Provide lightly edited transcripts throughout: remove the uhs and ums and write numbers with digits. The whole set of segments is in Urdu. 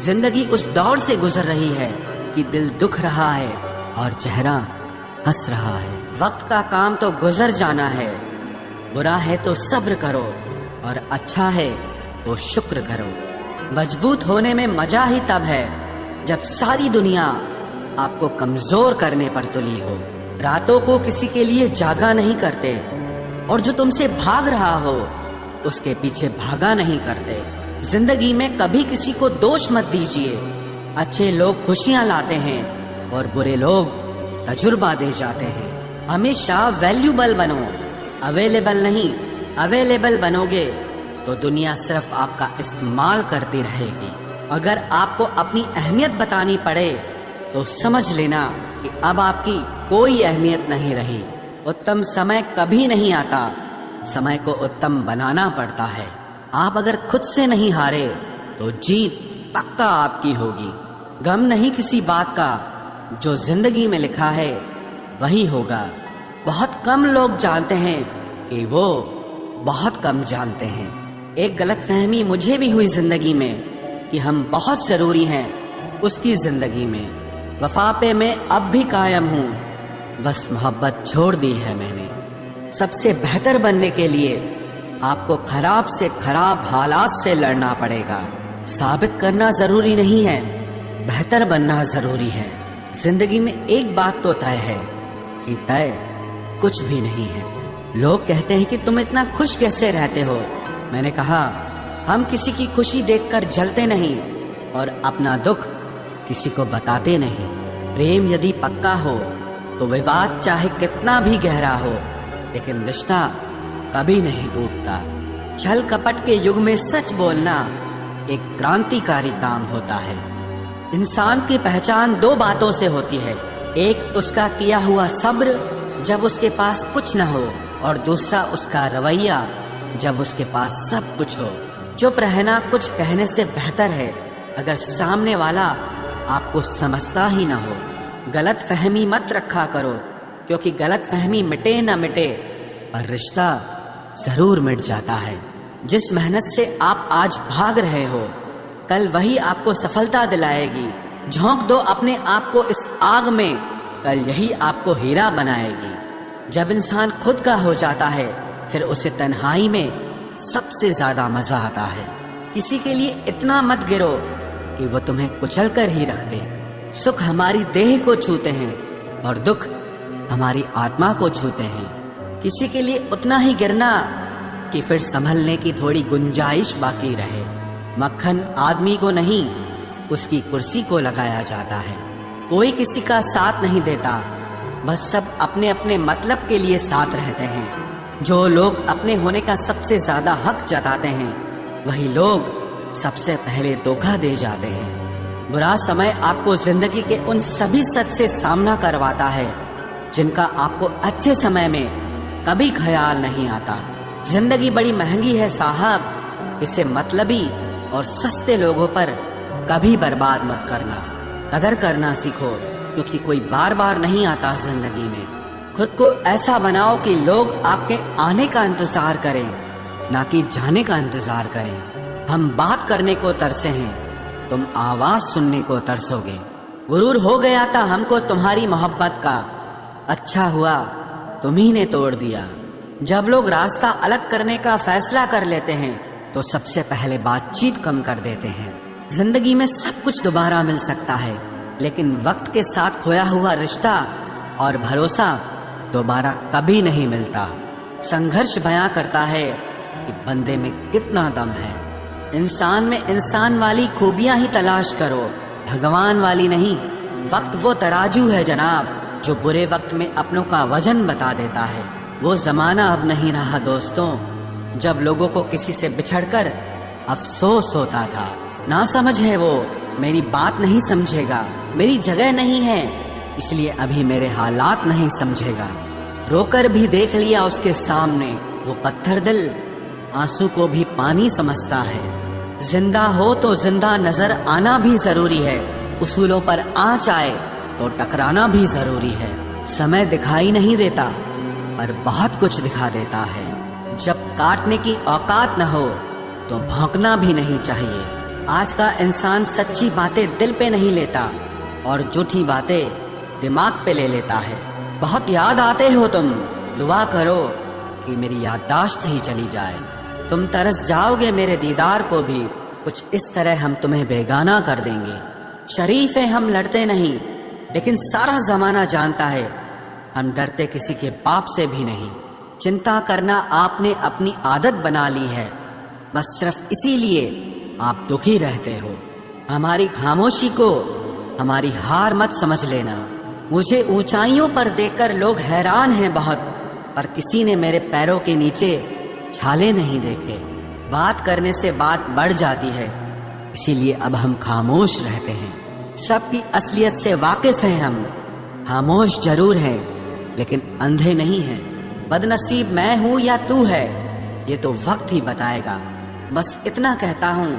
زندگی اس دور سے گزر رہی ہے کہ دل دکھ رہا ہے اور چہرہ ہنس رہا ہے۔ وقت کا کام تو گزر جانا ہے، برا ہے تو صبر کرو اور اچھا ہے تو شکر کرو۔ مضبوط ہونے میں مزہ ہی تب ہے جب ساری دنیا آپ کو کمزور کرنے پر تلی ہو۔ راتوں کو کسی کے لیے جاگا نہیں کرتے، اور جو تم سے بھاگ رہا ہو اس کے پیچھے بھاگا نہیں کرتے۔ زندگی میں کبھی کسی کو دوش مت دیجیے۔ اچھے لوگ خوشیاں لاتے ہیں اور برے لوگ تجربہ دے جاتے ہیں۔ ہمیشہ ویلیوبل بنو، اویلیبل نہیں۔ اویلیبل بنو گے تو دنیا صرف آپ کا استعمال کرتی رہے گی۔ اگر آپ کو اپنی اہمیت بتانی پڑے تو سمجھ لینا کہ اب آپ کی کوئی اہمیت نہیں رہی۔ اتم سمے کبھی نہیں آتا، سمے کو اتم بنانا پڑتا ہے۔ آپ اگر خود سے نہیں ہارے تو جیت پکا آپ کی ہوگی۔ غم نہیں کسی بات کا، جو زندگی میں لکھا ہے وہی ہوگا۔ بہت کم لوگ جانتے ہیں کہ وہ بہت کم جانتے ہیں۔ ایک غلط فہمی مجھے بھی ہوئی زندگی میں کہ ہم بہت ضروری ہیں اس کی زندگی میں۔ وفا پہ میں اب بھی قائم ہوں، بس محبت چھوڑ دی ہے میں نے۔ سب سے بہتر بننے کے لیے آپ کو خراب سے خراب حالات سے لڑنا پڑے گا۔ ثابت کرنا ضروری نہیں ہے، بہتر بننا ضروری ہے۔ زندگی میں ایک بات تو طے ہے کہ طے کچھ بھی نہیں ہے۔ لوگ کہتے ہیں کہ تم اتنا خوش کیسے رہتے ہو؟ میں نے کہا ہم کسی کی خوشی دیکھ کر جلتے نہیں اور اپنا دکھ کسی کو بتاتے نہیں۔ پریم یدی پکا ہو تو وواد چاہے کتنا بھی گہرا ہو لیکن رشتہ کبھی نہیں ٹوٹتا۔ چھل کپٹ کے یگ میں سچ بولنا ایک کرانتی کاری کام ہوتا ہے۔ انسان کی پہچان دو باتوں سے ہوتی ہے، ایک اس کا کیا ہوا صبر جب اس کے پاس کچھ نہ ہو، اور دوسرا اس کا رویہ جب اس کے پاس سب کچھ ہو۔ چپ رہنا کچھ کہنے سے بہتر ہے اگر سامنے والا آپ کو سمجھتا ہی نہ ہو۔ غلط فہمی مت رکھا کرو، کیونکہ غلط فہمی مٹے نہ مٹے پر رشتہ ضرور مٹ جاتا ہے۔ جس محنت سے آپ آج بھاگ رہے ہو کل وہی آپ کو سفلتا دلائے گی۔ جھونک دو اپنے آپ کو اس آگ میں، کل یہی آپ کو ہیرا بنائے گی۔ جب انسان خود کا ہو جاتا ہے پھر اسے تنہائی میں سب سے زیادہ مزہ آتا ہے۔ کسی کے لیے اتنا مت گرو کہ وہ تمہیں کچل کر ہی رکھ دے۔ سکھ ہماری دیہ کو چھوتے ہیں اور دکھ ہماری آتما کو چھوتے ہیں۔ کسی کے لیے اتنا ہی گرنا کہ پھر سنبھلنے کی تھوڑی گنجائش باقی رہے۔ مکھن آدمی کو نہیں اس کی کرسی کو لگایا جاتا ہے۔ کوئی کسی کا ساتھ نہیں دیتا، بس سب اپنے اپنے مطلب کے لیے ساتھ رہتے ہیں۔ جو لوگ اپنے ہونے کا سب سے زیادہ حق جتاتے ہیں وہی لوگ سب سے پہلے دھوکہ دے جاتے ہیں۔ برا سمے آپ کو زندگی کے ان سبھی سچ سے سامنا کرواتا ہے جن کا آپ کو اچھے سمے میں کبھی خیال نہیں آتا۔ زندگی بڑی مہنگی ہے صاحب، اسے مطلبی اور سستے لوگوں پر کبھی برباد مت کرنا۔ قدر کرنا سیکھو، کیونکہ کوئی بار بار نہیں آتا زندگی میں۔ خود کو ایسا بناؤ کہ لوگ آپ کے آنے کا انتظار کریں، نہ کہ جانے کا انتظار کریں۔ ہم بات کرنے کو ترسے ہیں، تم آواز سننے کو ترسو گے۔ غرور ہو گیا تھا ہم کو تمہاری محبت کا، اچھا ہوا تمہیں نے توڑ دیا۔ جب لوگ راستہ الگ کرنے کا فیصلہ کر لیتے ہیں تو سب سے پہلے بات چیت کم کر دیتے ہیں۔ زندگی میں سب کچھ دوبارہ مل سکتا ہے، لیکن وقت کے ساتھ کھویا ہوا رشتہ اور بھروسہ دوبارہ کبھی نہیں ملتا۔ سنگھرش بیان کرتا ہے کہ بندے میں کتنا دم ہے۔ انسان میں انسان والی خوبیاں ہی تلاش کرو، بھگوان والی نہیں۔ وقت وہ ترازو ہے جناب جو برے وقت میں اپنوں کا وزن بتا دیتا ہے۔ وہ زمانہ اب نہیں رہا دوستوں جب لوگوں کو کسی سے بچھڑ کر افسوس ہوتا تھا۔ نہ سمجھ ہے وہ، میری بات نہیں سمجھے گا، میری جگہ نہیں ہے اس لیے ابھی میرے حالات نہیں سمجھے گا۔ رو کر بھی دیکھ لیا اس کے سامنے، وہ پتھر دل آنسو کو بھی پانی سمجھتا ہے۔ زندہ ہو تو زندہ نظر آنا بھی ضروری ہے، اصولوں پر آنچ آئے تو ٹکرانا بھی ضروری ہے۔ سمے دکھائی نہیں دیتا پر بہت کچھ دکھا دیتا ہے۔ جب کاٹنے کی اوقات نہ ہو تو بھونکنا بھی نہیں چاہیے۔ آج کا انسان سچی باتیں دل پہ نہیں لیتا اور جھوٹی باتیں دماغ پہ لے لیتا ہے۔ بہت یاد آتے ہو تم، دعا کرو کہ میری یادداشت ہی چلی جائے۔ تم ترس جاؤ گے میرے دیدار کو بھی، کچھ اس طرح ہم تمہیں بیگانہ کر دیں گے۔ شریف ہیں ہم، لڑتے نہیں، لیکن سارا زمانہ جانتا ہے ہم ڈرتے کسی کے باپ سے بھی نہیں۔ چنتا کرنا آپ نے اپنی عادت بنا لی ہے، بس صرف اسی لیے آپ دکھی رہتے ہو۔ ہماری خاموشی کو ہماری ہار مت سمجھ لینا۔ مجھے اونچائیوں پر دیکھ کر لوگ حیران ہیں بہت، پر کسی نے میرے پیروں کے نیچے چھالے نہیں دیکھے۔ بات کرنے سے بات بڑھ جاتی ہے، اسی لیے اب ہم خاموش رہتے ہیں۔ سب کی اصلیت سے واقف ہیں ہم، خاموش ضرور ہیں لیکن اندھے نہیں ہیں۔ بد نصیب میں ہوں یا تو ہے، یہ تو وقت ہی بتائے گا۔ بس اتنا کہتا ہوں،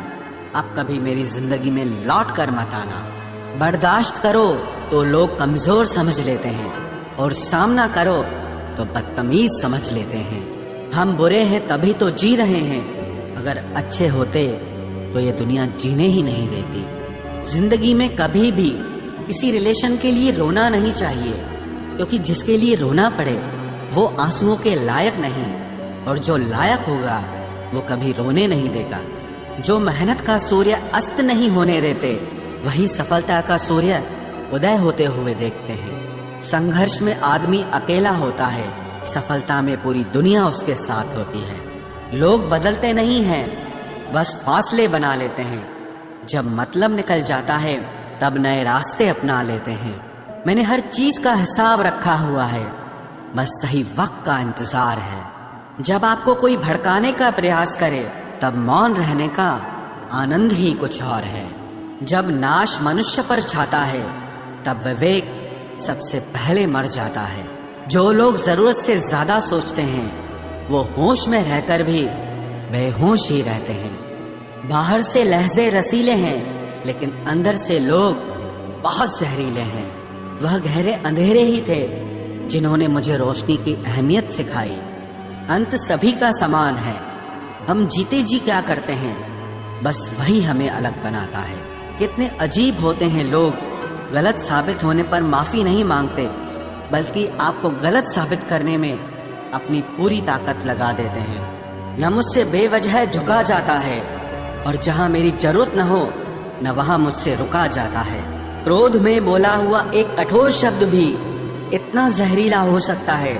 اب کبھی میری زندگی میں لوٹ کر مت آنا۔ برداشت کرو تو لوگ کمزور سمجھ لیتے ہیں، اور سامنا کرو تو بدتمیز سمجھ لیتے ہیں۔ ہم برے ہیں تبھی تو جی رہے ہیں، اگر اچھے ہوتے تو یہ دنیا جینے ہی نہیں دیتی۔ زندگی میں کبھی بھی کسی ریلیشن کے لیے رونا نہیں چاہیے، کیونکہ جس کے لیے رونا پڑے وہ آنسوؤں کے لائق نہیں، اور جو لائق ہوگا وہ کبھی رونے نہیں دے گا۔ جو محنت کا سوریہ است نہیں ہونے دیتے، وہی سفلتا کا سوریہ ادے ہوتے ہوئے دیکھتے ہیں۔ سنگھرش میں آدمی اکیلا ہوتا ہے، سفلتا میں پوری دنیا اس کے ساتھ ہوتی ہے۔ لوگ بدلتے نہیں ہیں، بس فاصلے بنا لیتے ہیں۔ جب مطلب نکل جاتا ہے تب نئے راستے اپنا لیتے ہیں۔ میں نے ہر چیز کا حساب رکھا ہوا ہے، بس صحیح وقت کا انتظار ہے۔ جب آپ کو کوئی بھڑکانے کا پریاس کرے تب مون رہنے کا آنند ہی کچھ اور ہے۔ جب ناش منشیہ پر چھاتا ہے تب وویک سب سے پہلے مر جاتا ہے۔ جو لوگ ضرورت سے زیادہ سوچتے ہیں وہ ہوش میں رہ کر بھی بے ہوش ہی رہتے ہیں۔ باہر سے لہجے رسیلے ہیں لیکن اندر سے لوگ بہت زہریلے ہیں۔ وہ گہرے اندھیرے ہی تھے جنہوں نے مجھے روشنی کی اہمیت سکھائی۔ انت سبھی کا سامان ہے، ہم جیتے جی کیا کرتے ہیں، بس وہی ہمیں الگ بناتا ہے۔ کتنے عجیب ہوتے ہیں لوگ، غلط ثابت ہونے پر معافی نہیں مانگتے، بلکہ آپ کو غلط ثابت کرنے میں اپنی پوری طاقت لگا دیتے ہیں۔ نہ مجھ سے بے وجہ جھکا جاتا ہے، اور جہاں میری ضرورت نہ ہو نہ وہاں مجھ سے رکا جاتا ہے۔ کرودھ میں بولا ہوا ایک کٹھور شبد بھی اتنا زہریلا ہو سکتا ہے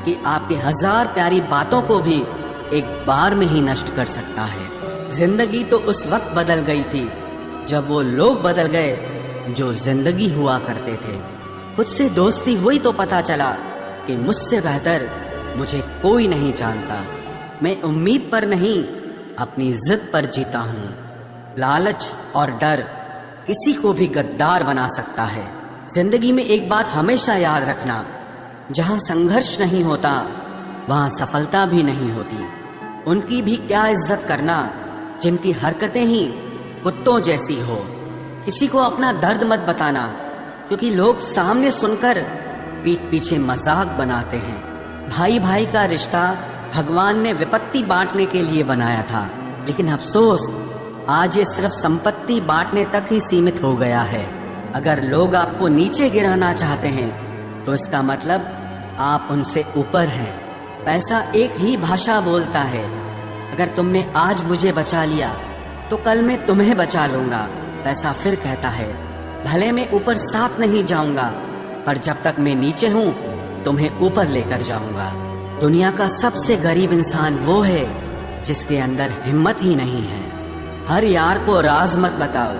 کہ آپ کی 1000 پیاری باتوں کو بھی ایک بار میں ہی نشٹ کر سکتا ہے۔ زندگی تو اس وقت بدل گئی تھی جب وہ لوگ بدل گئے جو زندگی ہوا کرتے تھے۔ خود سے دوستی ہوئی تو پتا چلا کہ مجھ سے بہتر مجھے کوئی نہیں جانتا۔ میں امید پر نہیں اپنی ضد پر جیتا ہوں۔ لالچ اور ڈر کسی کو بھی غدار بنا سکتا ہے۔ زندگی میں ایک بات ہمیشہ یاد رکھنا، جہاں سنگھرش نہیں ہوتا وہاں سفلتا بھی نہیں ہوتی۔ ان کی بھی کیا عزت کرنا جن کی حرکتیں ہی کتوں جیسی ہو۔ کسی کو اپنا درد مت بتانا، کیونکہ لوگ سامنے سن کر پیٹھ پیچھے مذاق بناتے ہیں۔ بھائی بھائی کا رشتہ بھگوان نے وپتی بانٹنے کے لیے بنایا تھا، لیکن افسوس آج یہ صرف سمپتی بانٹنے تک ہی سیمت ہو گیا ہے۔ اگر لوگ آپ کو نیچے گرانا چاہتے ہیں تو اس کا مطلب آپ ان سے اوپر ہیں۔ پیسہ ایک ہی بھاشا بولتا ہے۔ اگر تم نے آج مجھے بچا لیا تو کل میں تمہیں بچا لوں گا۔ پیسہ پھر کہتا ہے بھلے میں اوپر ساتھ نہیں جاؤں گا، پر جب تک میں نیچے ہوں تمہیں اوپر لے کر جاؤں گا۔ دنیا کا سب سے غریب انسان وہ ہے جس کے اندر ہمت ہی نہیں ہے۔ ہر یار کو راز مت بتاؤ،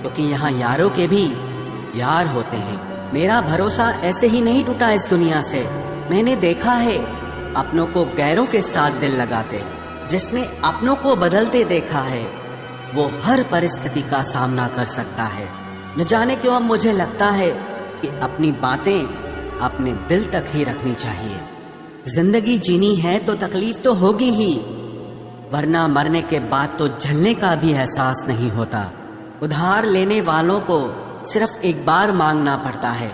کیونکہ یہاں یاروں کے بھی یار ہوتے ہیں۔ میرا بھروسہ ایسے ہی نہیں ٹوٹا اس دنیا سے۔ میں نے دیکھا ہے اپنوں کو غیروں کے ساتھ دل لگاتے۔ جس نے اپنوں کو بدلتے دیکھا ہے وہ ہر پرستھتی کا سامنا کر سکتا ہے۔ نہ جانے کیوں اب مجھے لگتا ہے کہ اپنی باتیں اپنے دل تک ہی رکھنی چاہیے۔ زندگی جینی ہے تو تکلیف تو ہوگی ہی، ورنہ مرنے کے بعد تو جلنے کا بھی احساس نہیں ہوتا۔ ادھار لینے والوں کو صرف ایک بار مانگنا پڑتا ہے،